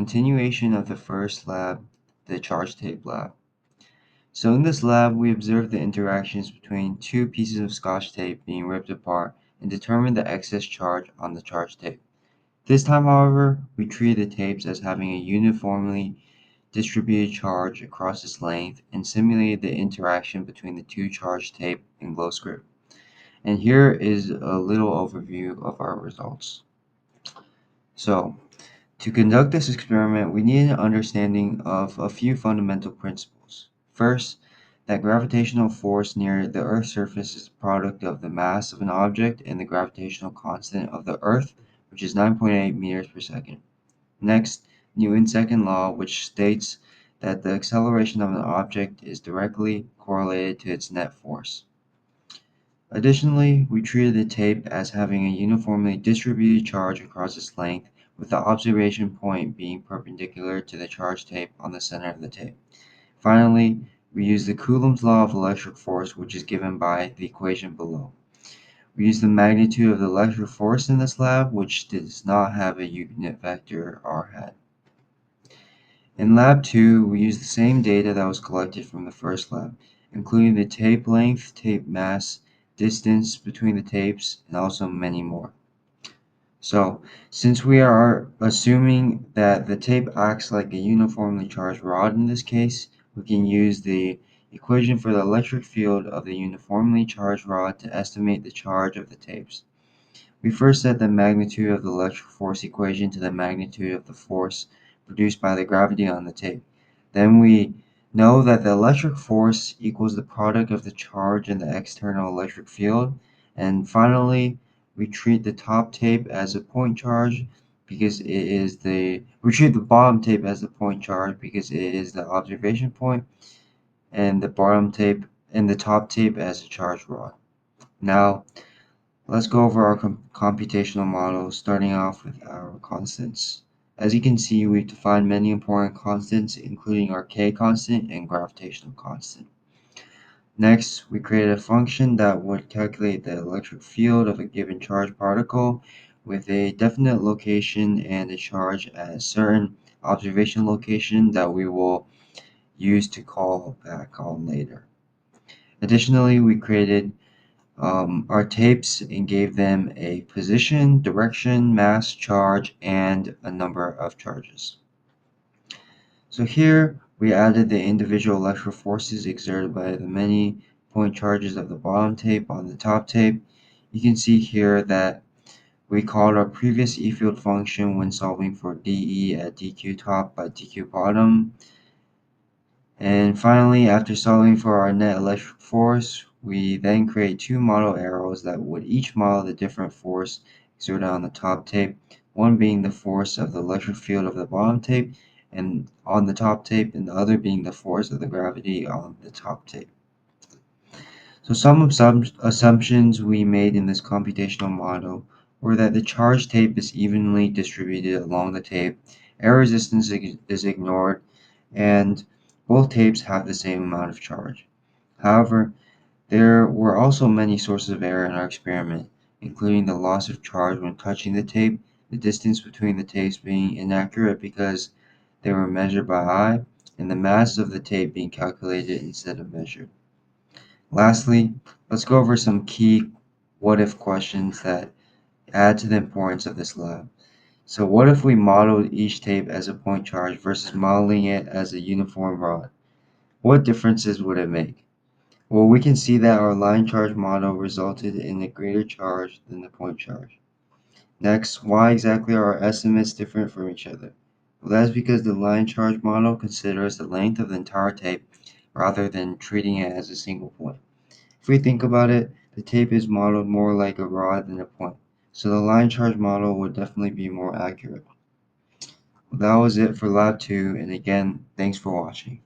Continuation of the first lab, the charge tape lab. So in this lab, we observed the interactions between two pieces of Scotch tape being ripped apart and determined the excess charge on the charge tape. This time, however, we treated the tapes as having a uniformly distributed charge across its length and simulated the interaction between the two charge tape and glow script. And here is a little overview of our results. So, to conduct this experiment, we need an understanding of a few fundamental principles. First, that gravitational force near the Earth's surface is the product of the mass of an object and the gravitational constant of the Earth, which is 9.8 meters per second. Next, Newton's second law, which states that the acceleration of an object is directly correlated to its net force. Additionally, we treated the tape as having a uniformly distributed charge across its length, with the observation point being perpendicular to the charge tape on the center of the tape. Finally, we used the Coulomb's law of electric force, which is given by the equation below. We used the magnitude of the electric force in this lab, which does not have a unit vector r hat. In Lab 2, we used the same data that was collected from the first lab, including the tape length, tape mass, distance between the tapes, and also many more. So, since we are assuming that the tape acts like a uniformly charged rod in this case, we can use the equation for the electric field of the uniformly charged rod to estimate the charge of the tapes. We first set the magnitude of the electric force equation to the magnitude of the force produced by the gravity on the tape. Then we know that the electric force equals the product of the charge and the external electric field. And finally, we treat the top tape as a point charge because we treat the bottom tape as a point charge because it is the observation point, and the top tape as a charge rod. Now, let's go over our computational model, starting off with our constants. As you can see, we've defined many important constants, including our K constant and gravitational constant. Next, we created a function that would calculate the electric field of a given charged particle with a definite location and a charge at a certain observation location that we will use to call back on later. Additionally, we created our tapes and gave them a position, direction, mass, charge, and a number of charges. So here we added the individual electrical forces exerted by the many point charges of the bottom tape on the top tape. You can see here that we called our previous E-field function when solving for dE at dq top by dq bottom. And finally, after solving for our net electric force, we then create two model arrows that would each model the different force exerted on the top tape, one being the force of the electric field of the bottom tape and on the top tape, and the other being the force of the gravity on the top tape. So some assumptions we made in this computational model were that the charge tape is evenly distributed along the tape, air resistance is ignored, and both tapes have the same amount of charge. However, there were also many sources of error in our experiment, including the loss of charge when touching the tape, the distance between the tapes being inaccurate because they were measured by eye, and the mass of the tape being calculated instead of measured. Lastly, let's go over some key what-if questions that add to the importance of this lab. So what if we modeled each tape as a point charge versus modeling it as a uniform rod? What differences would it make? Well, we can see that our line charge model resulted in a greater charge than the point charge. Next, why exactly are our estimates different from each other? Well, that's because the line charge model considers the length of the entire tape rather than treating it as a single point. If we think about it, the tape is modeled more like a rod than a point, so the line charge model would definitely be more accurate. Well, that was it for Lab 2, and again, thanks for watching.